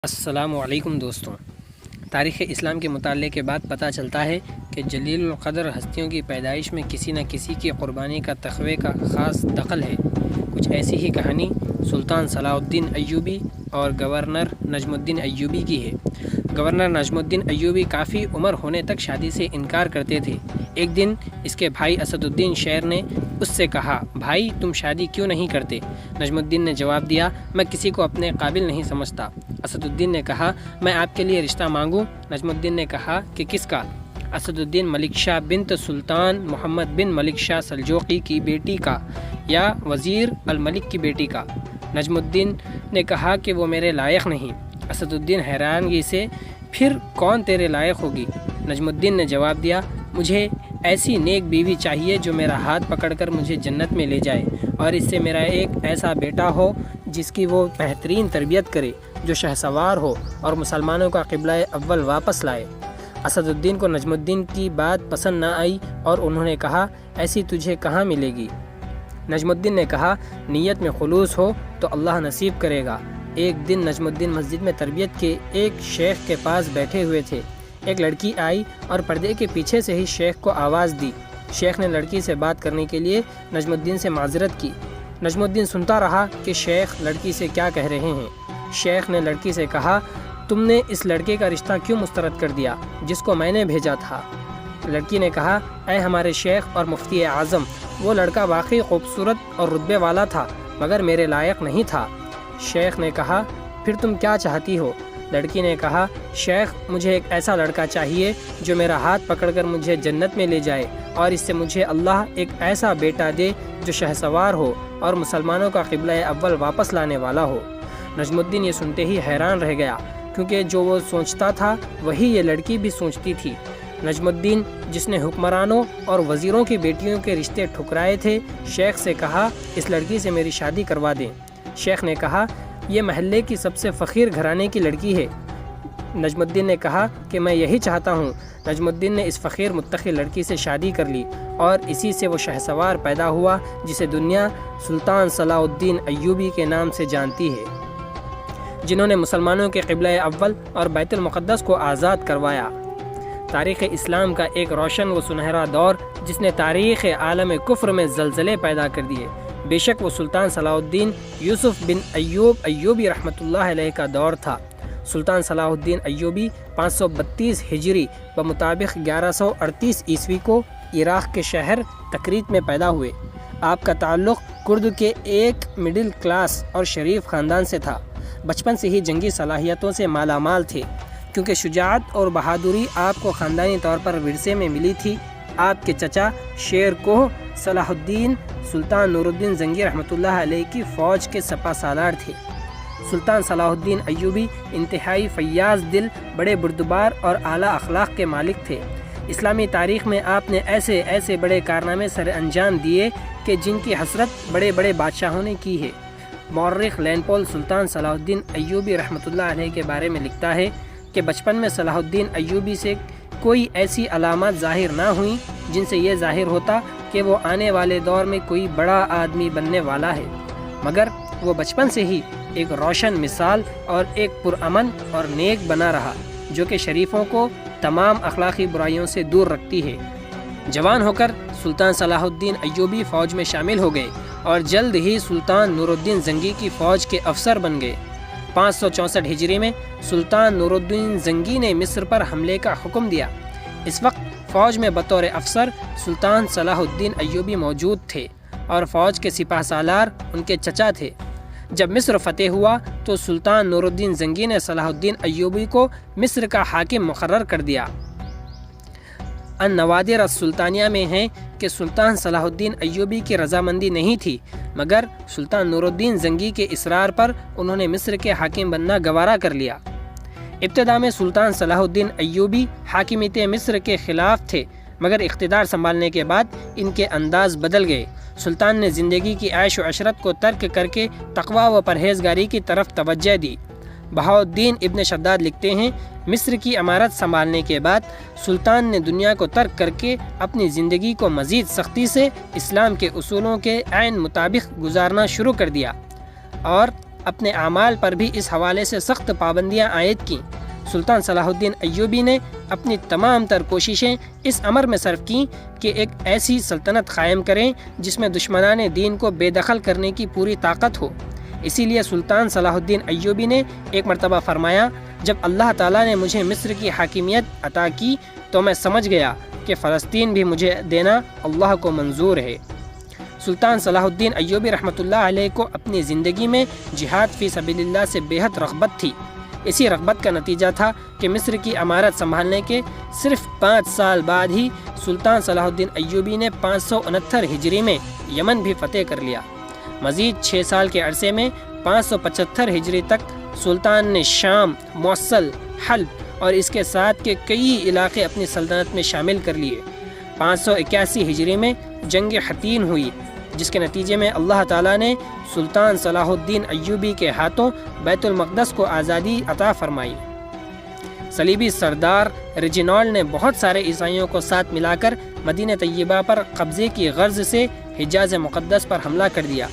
السلام علیکم دوستوں، تاریخ اسلام کے مطالعے کے بعد پتہ چلتا ہے کہ جلیل القدر ہستیوں کی پیدائش میں کسی نہ کسی کی قربانی کا تخوے کا خاص دخل ہے۔ کچھ ایسی ہی کہانی سلطان صلاح الدین ایوبی اور گورنر نجم الدین ایوبی کی ہے۔ گورنر نجم الدین ایوبی کافی عمر ہونے تک شادی سے انکار کرتے تھے۔ ایک دن اس کے بھائی اسد الدین شیر نے اس سے کہا، بھائی تم شادی کیوں نہیں کرتے؟ نجم الدین نے جواب دیا، میں کسی کو اپنے قابل نہیں سمجھتا۔ اسد الدین نے کہا، میں آپ کے لیے رشتہ مانگوں؟ نجم الدین نے کہا کہ کس کا؟ اسد الدین ملک شاہ بنت سلطان محمد بن ملک شاہ سلجوقی کی بیٹی کا یا وزیر الملک کی بیٹی کا۔ نجم الدین نے کہا کہ وہ میرے لائق نہیں۔ اسد الدین حیرانگی سے، پھر کون تیرے لائق ہوگی؟ نجم الدین نے جواب دیا، مجھے ایسی نیک بیوی چاہیے جو میرا ہاتھ پکڑ کر مجھے جنت میں لے جائے، اور اس سے میرا ایک ایسا بیٹا ہو جس کی وہ بہترین تربیت کرے، جو شہسوار ہو اور مسلمانوں کا قبلہ اول واپس لائے۔ اسد الدین کو نجم الدین کی بات پسند نہ آئی اور انہوں نے کہا، ایسی تجھے کہاں ملے گی؟ نجم الدین نے کہا، نیت میں خلوص ہو تو اللہ نصیب کرے گا۔ ایک دن نجم الدین مسجد میں تربیت کے ایک شیخ کے پاس بیٹھے ہوئے تھے۔ ایک لڑکی آئی اور پردے کے پیچھے سے ہی شیخ کو آواز دی۔ شیخ نے لڑکی سے بات کرنے کے لیے نجم الدین سے معذرت کی۔ نجم الدین سنتا رہا کہ شیخ لڑکی سے کیا کہہ رہے ہیں۔ شیخ نے لڑکی سے کہا، تم نے اس لڑکے کا رشتہ کیوں مسترد کر دیا جس کو میں نے بھیجا تھا؟ لڑکی نے کہا، اے ہمارے شیخ اور مفتی اعظم، وہ لڑکا واقعی خوبصورت اور رتبے والا تھا مگر میرے لائق نہیں تھا۔ شیخ نے کہا، پھر تم کیا چاہتی ہو؟ لڑکی نے کہا، شیخ مجھے ایک ایسا لڑکا چاہیے جو میرا ہاتھ پکڑ کر مجھے جنت میں لے جائے، اور اس سے مجھے اللہ ایک ایسا بیٹا دے جو شہسوار ہو اور مسلمانوں کا قبلہ اول واپس لانے والا ہو۔ نجم الدین یہ سنتے ہی حیران رہ گیا، کیونکہ جو وہ سوچتا تھا وہی یہ لڑکی بھی سوچتی تھی۔ نجم الدین جس نے حکمرانوں اور وزیروں کی بیٹیوں کے رشتے ٹھکرائے تھے، شیخ سے کہا، اس لڑکی سے میری شادی کروا دیں۔ شیخ نے کہا، یہ محلے کی سب سے فقیر گھرانے کی لڑکی ہے۔ نجم الدین نے کہا کہ میں یہی چاہتا ہوں۔ نجم الدین نے اس فقیر متقی لڑکی سے شادی کر لی، اور اسی سے وہ شہسوار پیدا ہوا جسے دنیا سلطان صلاح الدین ایوبی کے نام سے جانتی ہے، جنہوں نے مسلمانوں کے قبلہ اول اور بیت المقدس کو آزاد کروایا۔ تاریخ اسلام کا ایک روشن و سنہرا دور جس نے تاریخ عالم کفر میں زلزلے پیدا کر دیے۔ بے شک وہ سلطان صلاح الدین یوسف بن ایوب ایوبی رحمۃ اللہ علیہ کا دور تھا۔ سلطان صلاح الدین ایوبی 532 ہجری بمطابق 1138 عیسوی کو عراق کے شہر تکریت میں پیدا ہوئے۔ آپ کا تعلق کرد کے ایک مڈل کلاس اور شریف خاندان سے تھا۔ بچپن سے ہی جنگی صلاحیتوں سے مالا مال تھے، کیونکہ شجاعت اور بہادری آپ کو خاندانی طور پر ورثے میں ملی تھی۔ آپ کے چچا شیر کوہ صلاح الدین سلطان نور الدین زنگی رحمۃ اللہ علیہ کی فوج کے سپہ سالار تھے۔ سلطان صلاح الدین ایوبی انتہائی فیاض دل، بڑے بردبار اور اعلیٰ اخلاق کے مالک تھے۔ اسلامی تاریخ میں آپ نے ایسے بڑے کارنامے سر انجام دیے کہ جن کی حسرت بڑے بڑے بادشاہوں نے کی ہے۔ مورخ لین پول سلطان صلاح الدین ایوبی رحمۃ اللہ علیہ کے بارے میں لکھتا ہے کہ بچپن میں صلاح الدین ایوبی سے کوئی ایسی علامات ظاہر نہ ہوئیں جن سے یہ ظاہر ہوتا کہ وہ آنے والے دور میں کوئی بڑا آدمی بننے والا ہے، مگر وہ بچپن سے ہی ایک روشن مثال اور ایک پرامن اور نیک بنا رہا، جو کہ شریفوں کو تمام اخلاقی برائیوں سے دور رکھتی ہے۔ جوان ہو کر سلطان صلاح الدین ایوبی فوج میں شامل ہو گئے اور جلد ہی سلطان نور الدین زنگی کی فوج کے افسر بن گئے۔ 564 ہجری میں سلطان نور الدین زنگی نے مصر پر حملے کا حکم دیا۔ اس وقت فوج میں بطور افسر سلطان صلاح الدین ایوبی موجود تھے، اور فوج کے سپہ سالار ان کے چچا تھے۔ جب مصر فتح ہوا تو سلطان نور الدین زنگی نے صلاح الدین ایوبی کو مصر کا حاکم مقرر کر دیا۔ النوادر السلطانیہ میں ہے کہ سلطان صلاح الدین ایوبی کی رضامندی نہیں تھی، مگر سلطان نور الدین زنگی کے اصرار پر انہوں نے مصر کے حاکم بننا گوارا کر لیا۔ ابتدا میں سلطان صلاح الدین ایوبی حاکمیت مصر کے خلاف تھے، مگر اقتدار سنبھالنے کے بعد ان کے انداز بدل گئے۔ سلطان نے زندگی کی عیش و عشرت کو ترک کر کے تقوی و پرہیزگاری کی طرف توجہ دی۔ بہاؤالدین ابن شداد لکھتے ہیں، مصر کی امارت سنبھالنے کے بعد سلطان نے دنیا کو ترک کر کے اپنی زندگی کو مزید سختی سے اسلام کے اصولوں کے عین مطابق گزارنا شروع کر دیا، اور اپنے اعمال پر بھی اس حوالے سے سخت پابندیاں عائد کیں۔ سلطان صلاح الدین ایوبی نے اپنی تمام تر کوششیں اس امر میں صرف کیں کہ ایک ایسی سلطنت قائم کریں جس میں دشمنان دین کو بے دخل کرنے کی پوری طاقت ہو۔ اسی لیے سلطان صلاح الدین ایوبی نے ایک مرتبہ فرمایا، جب اللہ تعالیٰ نے مجھے مصر کی حاکمیت عطا کی تو میں سمجھ گیا کہ فلسطین بھی مجھے دینا اللہ کو منظور ہے۔ سلطان صلاح الدین ایوبی رحمۃ اللہ علیہ کو اپنی زندگی میں جہاد فی سبیل اللہ سے بے حد رغبت تھی۔ اسی رغبت کا نتیجہ تھا کہ مصر کی امارت سنبھالنے کے صرف 5 سال بعد ہی سلطان صلاح الدین ایوبی نے 569 ہجری میں یمن بھی فتح کر لیا۔ مزید 6 سال کے عرصے میں 575 ہجری تک سلطان نے شام، موصل، حلب اور اس کے ساتھ کے کئی علاقے اپنی سلطنت میں شامل کر لیے۔ 581 ہجری میں جنگ حطین ہوئی، جس کے نتیجے میں اللہ تعالیٰ نے سلطان صلاح الدین ایوبی کے ہاتھوں بیت المقدس کو آزادی عطا فرمائی۔ صلیبی سردار ریجینالڈ نے بہت سارے عیسائیوں کو ساتھ ملا کر مدینہ طیبہ پر قبضے کی غرض سے حجاز مقدس پر حملہ کر دیا۔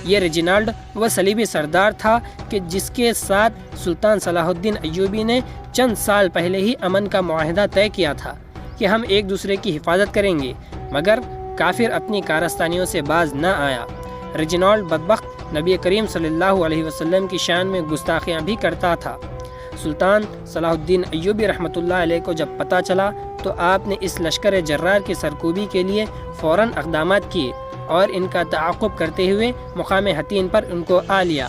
یہ ریجینالڈ وہ صلیبی سردار تھا کہ جس کے ساتھ سلطان صلاح الدین ایوبی نے چند سال پہلے ہی امن کا معاہدہ طے کیا تھا کہ ہم ایک دوسرے کی حفاظت کریں گے، مگر کافر اپنی کارستانیوں سے باز نہ آیا۔ ریجینالڈ بدبخت نبی کریم صلی اللہ علیہ وسلم کی شان میں گستاخیاں بھی کرتا تھا۔ سلطان صلاح الدین ایوبی رحمۃ اللہ علیہ کو جب پتہ چلا تو آپ نے اس لشکر جرار کی سرکوبی کے لیے فوراً اقدامات کیے اور ان کا تعاقب کرتے ہوئے مقام حطین پر ان کو آ لیا۔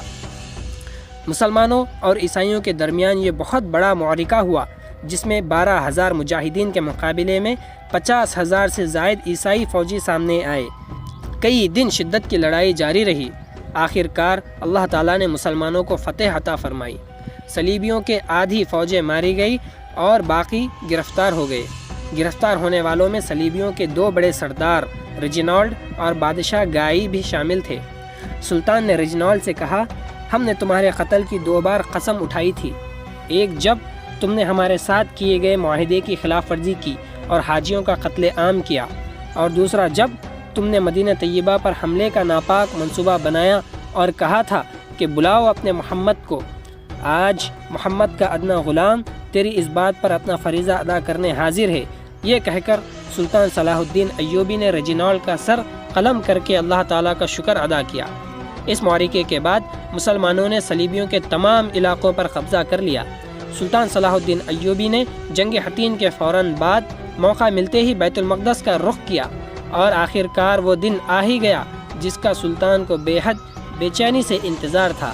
مسلمانوں اور عیسائیوں کے درمیان یہ بہت بڑا معرکہ ہوا، جس میں 12,000 مجاہدین کے مقابلے میں 50,000 سے زائد عیسائی فوجی سامنے آئے۔ کئی دن شدت کی لڑائی جاری رہی۔ آخر کار اللہ تعالیٰ نے مسلمانوں کو فتح عطا فرمائی۔ صلیبیوں کے آدھی فوجیں ماری گئی اور باقی گرفتار ہو گئے۔ گرفتار ہونے والوں میں صلیبیوں کے 2 بڑے سردار ریجینالڈ اور بادشاہ گائی بھی شامل تھے۔ سلطان نے ریجینالڈ سے کہا، ہم نے تمہارے قتل کی 2 بار قسم اٹھائی تھی، ایک جب تم نے ہمارے ساتھ کیے گئے معاہدے کی خلاف ورزی کی اور حاجیوں کا قتل عام کیا، اور دوسرا جب تم نے مدینہ طیبہ پر حملے کا ناپاک منصوبہ بنایا اور کہا تھا کہ بلاؤ اپنے محمد کو۔ آج محمد کا ادنا غلام تیری اس بات پر اپنا فریضہ ادا کرنے حاضر ہے۔ یہ کہہ کر سلطان صلاح الدین ایوبی نے ریجینالڈ کا سر قلم کر کے اللہ تعالیٰ کا شکر ادا کیا۔ اس معرکے کے بعد مسلمانوں نے صلیبیوں کے تمام علاقوں پر قبضہ کر لیا۔ سلطان صلاح الدین ایوبی نے جنگ حطین کے فوراً بعد موقع ملتے ہی بیت المقدس کا رخ کیا، اور آخر کار وہ دن آ ہی گیا جس کا سلطان کو بے حد بے چینی سے انتظار تھا۔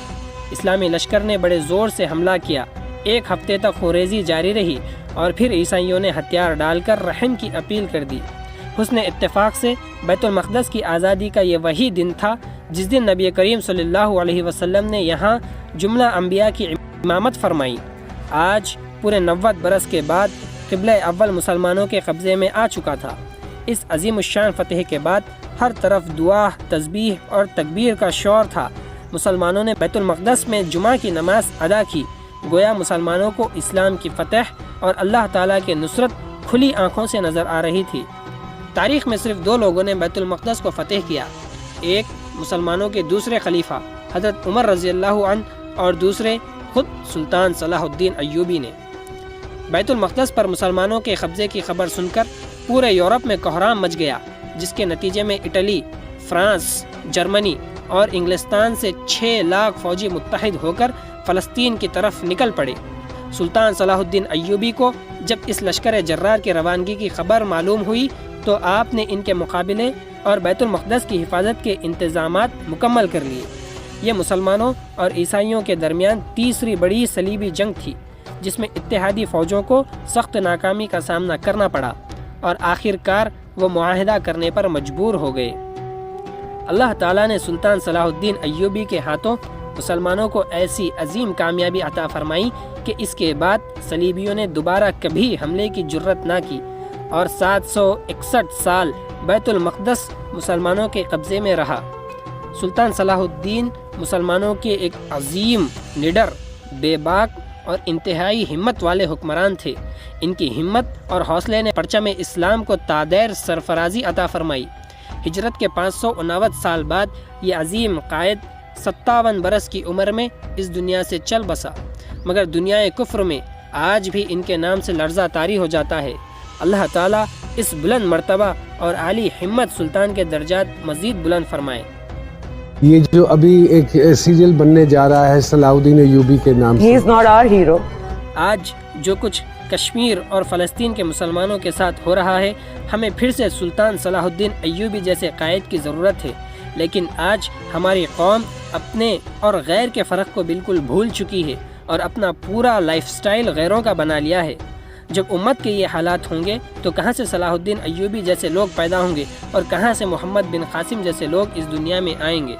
اسلامی لشکر نے بڑے زور سے حملہ کیا۔ 1 ہفتے تک خوریزی جاری رہی اور پھر عیسائیوں نے ہتھیار ڈال کر رحم کی اپیل کر دی۔ حسن اتفاق سے بیت المقدس کی آزادی کا یہ وہی دن تھا جس دن نبی کریم صلی اللہ علیہ وسلم نے یہاں جملہ انبیاء کی امامت فرمائی۔ آج پورے 90 برس کے بعد قبلہ اول مسلمانوں کے قبضے میں آ چکا تھا۔ اس عظیم الشان فتح کے بعد ہر طرف دعا، تسبیح اور تکبیر کا شور تھا۔ مسلمانوں نے بیت المقدس میں جمعہ کی نماز ادا کی، گویا مسلمانوں کو اسلام کی فتح اور اللہ تعالیٰ کی نصرت کھلی آنکھوں سے نظر آ رہی تھی۔ تاریخ میں صرف 2 لوگوں نے بیت المقدس کو فتح کیا، ایک مسلمانوں کے دوسرے خلیفہ حضرت عمر رضی اللہ عنہ اور دوسرے خود سلطان صلاح الدین ایوبی نے۔ بیت المقدس پر مسلمانوں کے قبضے کی خبر سن کر پورے یورپ میں کوہرام مچ گیا، جس کے نتیجے میں اٹلی، فرانس، جرمنی اور انگلستان سے 6 لاکھ فوجی متحد ہو کر فلسطین کی طرف نکل پڑے۔ سلطان صلاح الدین ایوبی کو جب اس لشکر جرار کی روانگی کی خبر معلوم ہوئی تو آپ نے ان کے مقابلے اور بیت المقدس کی حفاظت کے انتظامات مکمل کر لیے۔ یہ مسلمانوں اور عیسائیوں کے درمیان تیسری بڑی صلیبی جنگ تھی، جس میں اتحادی فوجوں کو سخت ناکامی کا سامنا کرنا پڑا اور آخر کار وہ معاہدہ کرنے پر مجبور ہو گئے۔ اللہ تعالیٰ نے سلطان صلاح الدین ایوبی کے ہاتھوں مسلمانوں کو ایسی عظیم کامیابی عطا فرمائی کہ اس کے بعد صلیبیوں نے دوبارہ کبھی حملے کی جرت نہ کی اور 761 سال بیت المقدس مسلمانوں کے قبضے میں رہا۔ سلطان صلاح الدین مسلمانوں کے ایک عظیم، نڈر، بے باک اور انتہائی ہمت والے حکمران تھے۔ ان کی ہمت اور حوصلے نے پرچم اسلام کو تادیر سرفرازی عطا فرمائی۔ ہجرت کے 559 سال بعد یہ عظیم قائد 57 برس کی عمر میں اس دنیا سے چل بسا، مگر دنیا کفر میں آج بھی ان کے نام سے لرزہ طاری ہو جاتا ہے۔ اللہ تعالیٰ اس بلند مرتبہ اور عالی ہمت سلطان کے درجات مزید بلند فرمائے۔ یہ جو ابھی ایک سیریل بننے جا رہا ہے صلاح الدین ایوبی کے نام سے، He is not our hero. آج جو کچھ کشمیر اور فلسطین کے مسلمانوں کے ساتھ ہو رہا ہے، ہمیں پھر سے سلطان صلاح الدین ایوبی جیسے قائد کی ضرورت ہے۔ لیکن آج ہماری قوم اپنے اور غیر کے فرق کو بالکل بھول چکی ہے اور اپنا پورا لائف سٹائل غیروں کا بنا لیا ہے۔ جب امت کے یہ حالات ہوں گے تو کہاں سے صلاح الدین ایوبی جیسے لوگ پیدا ہوں گے اور کہاں سے محمد بن قاسم جیسے لوگ اس دنیا میں آئیں گے؟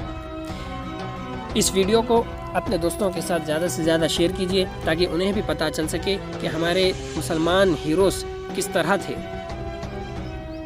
اس ویڈیو کو اپنے دوستوں کے ساتھ زیادہ سے زیادہ شیئر کیجیے تاکہ انہیں بھی پتہ چل سکے کہ ہمارے مسلمان ہیروز کس طرح تھے۔